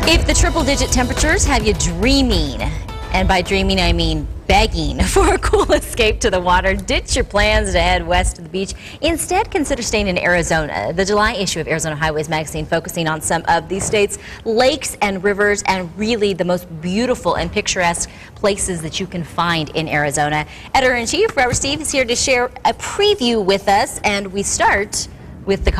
If the triple-digit temperatures have you dreaming, and by dreaming I mean begging for a cool escape to the water, ditch your plans to head west to the beach. Instead, consider staying in Arizona. The July issue of Arizona Highways magazine focusing on some of the state's lakes and rivers and really the most beautiful and picturesque places that you can find in Arizona. Editor-in-Chief Robert Steve is here to share a preview with us, and we start with the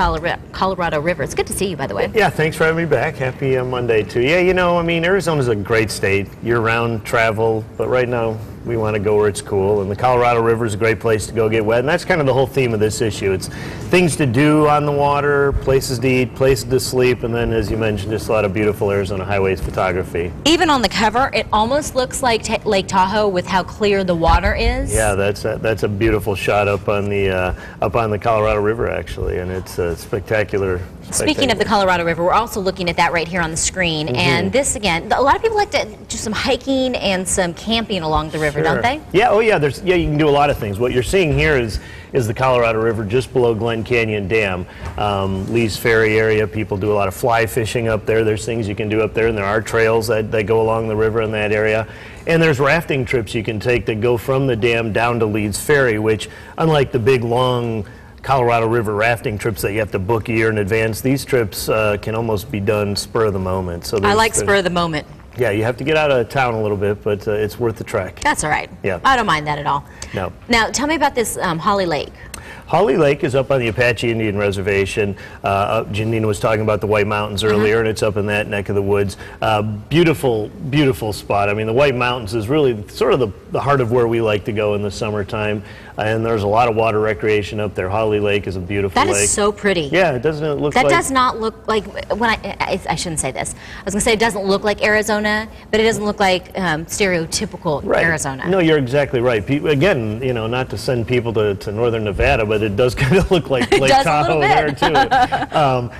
Colorado River. It's good to see you, by the way. Yeah, thanks for having me back. Happy Monday to you. Yeah, you know, I mean, Arizona's a great state, year-round travel, but right now we want to go where it's cool, and the Colorado River is a great place to go get wet, and that's kind of the whole theme of this issue. It's things to do on the water, places to eat, places to sleep, and then, as you mentioned, just a lot of beautiful Arizona highways photography. Even on the cover, it almost looks like Lake Tahoe with how clear the water is. Yeah, that's a beautiful shot up on the Colorado River, actually, and it's spectacular. Speaking of the Colorado River, we're also looking at that right here on the screen. And this, again, a lot of people like to do some hiking and some camping along the river, don't they? Yeah, oh yeah, you can do a lot of things. What you're seeing here is the Colorado River just below Glen Canyon Dam. Lee's Ferry area, people do a lot of fly fishing up there. There's things you can do up there, and there are trails that go along the river in that area. And there's rafting trips you can take that go from the dam down to Lee's Ferry, which, unlike the big, long Colorado River rafting trips that you have to book a year in advance, these trips can almost be done spur of the moment. So I like spur of the moment. Yeah, you have to get out of town a little bit, but it's worth the trek. That's all right. Yeah. I don't mind that at all. No. Now, tell me about this Holly Lake. Holly Lake is up on the Apache Indian Reservation. Janine was talking about the White Mountains earlier, and it's up in that neck of the woods. Beautiful, beautiful spot. I mean, the White Mountains is really sort of the heart of where we like to go in the summertime, and there's a lot of water recreation up there. Holly Lake is a beautiful lake. That is so pretty. Yeah, it doesn't look that like... That does not look like, when I shouldn't say this. I was going to say it doesn't look like Arizona, but it doesn't look like stereotypical Arizona. No, you're exactly right. Again, you know, not to send people to northern Nevada, but it does kind of look like Lake Tahoe there too.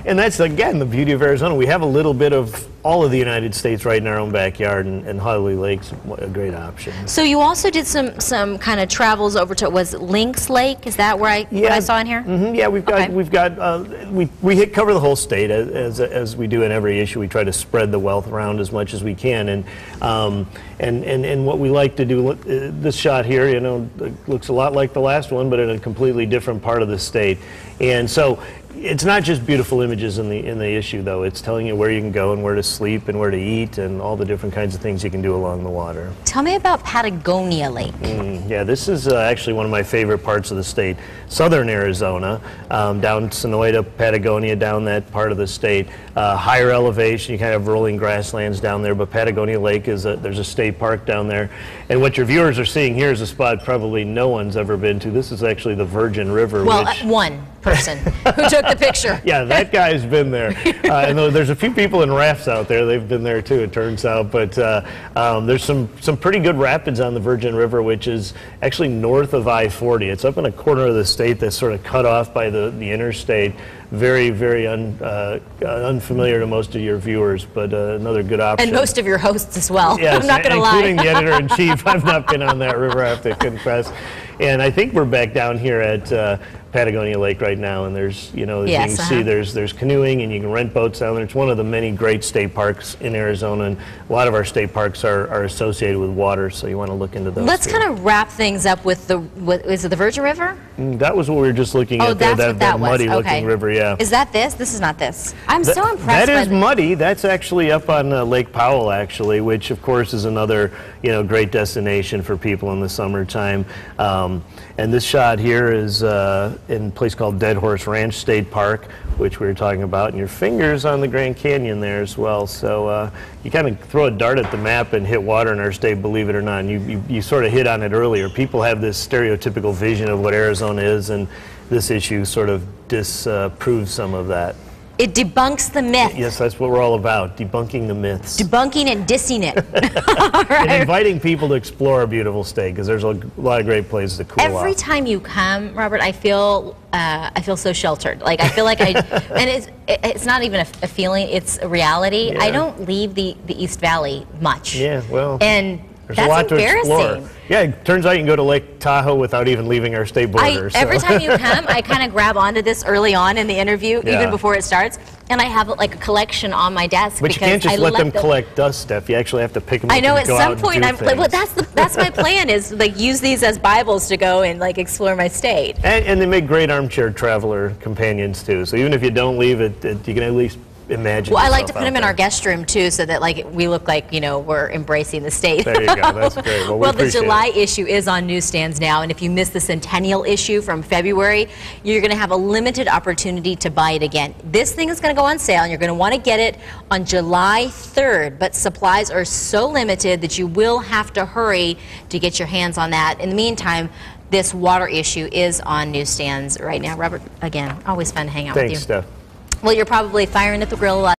And that's, again, the beauty of Arizona. We have a little bit of all of the United States right in our own backyard, and Holly Lake's a great option. So you also did some kind of travels over to, was Lynx Lake? Is that where what I saw in here? Mm-hmm. Yeah, we've got we cover the whole state as we do in every issue. We try to spread the wealth around as much as we can, and what we like to do. This shot here, you know, looks a lot like the last one, but in a completely different part of the state, and so. It's not just beautiful images in the issue, though. It's telling you where you can go and where to sleep and where to eat and all the different kinds of things you can do along the water. Tell me about Patagonia Lake. Yeah, this is actually one of my favorite parts of the state. Southern Arizona, down Sonoita, Patagonia, down that part of the state. Higher elevation, you kind of have rolling grasslands down there, but Patagonia Lake is there's a state park down there. And what your viewers are seeing here is a spot probably no one's ever been to. This is actually the Virgin River. Well, one person who took the picture. Yeah, that guy's been there. And there's a few people in rafts out there. They've been there too, it turns out. But there's some pretty good rapids on the Virgin River, which is actually north of I-40. It's up in a corner of the state that's sort of cut off by the interstate. Very, very unfamiliar to most of your viewers, but another good option. And most of your hosts as well. Yes, I'm not going to lie. Including the editor-in-chief. I've not been on that river, I have to confess. And I think we're back down here at Patagonia Lake right now, and there's, you know, as you can see, there's canoeing, and you can rent boats down there. It's one of the many great state parks in Arizona, and a lot of our state parks are associated with water, so you want to look into those. Let's kind of wrap things up with is it the Virgin River? That was what we were just looking at there, that muddy-looking river, yeah. Is that this? This is not this. I'm so impressed. That is muddy. That's actually up on Lake Powell, actually, which, of course, is another, you know, great destination for people in the summertime. And this shot here is in a place called Dead Horse Ranch State Park, which we were talking about, and your finger's on the Grand Canyon there as well. So you kind of throw a dart at the map and hit water in our state, believe it or not. And you sort of hit on it earlier. People have this stereotypical vision of what Arizona is, and this issue sort of disproves some of that. It debunks the myth. Yes, that's what we're all about, debunking the myths. Debunking and dissing it. Right. And inviting people to explore our beautiful state, because there's a lot of great places to cool Every off. time you come, Robert, I feel so sheltered. Like, I feel like and it's not even a feeling, it's a reality. Yeah. I don't leave the East Valley much. Yeah, well. And There's That's a lot to explore. embarrassing. Yeah, it turns out you can go to Lake Tahoe without even leaving our state border. Every time you come, I kind of grab onto this early on in the interview, Yeah. even before it starts, and I have like a collection on my desk. But you can't just let them collect dust stuff. You actually have to pick them up. I know and at go some out point and do I'm like, well, things. that's my plan is like use these as Bibles to go and like explore my state. And they make great armchair traveler companions too. So even if you don't leave it, you can at least imagine. Well, I like to yourself put them out in our there. guest room too, so that like we look like we're embracing the state. There you go. That's great. Well, we Well, the appreciate July it. issue is on newsstands now, and if you missed the Centennial issue from February, you're going to have a limited opportunity to buy it again. This thing is going to go on sale, and you're going to want to get it on July 3rd, but supplies are so limited that you will have to hurry to get your hands on that. In the meantime, this water issue is on newsstands right now. Robert, again, always fun to hang out with you. Thanks, Steph. Well, you're probably firing at the grill a lot.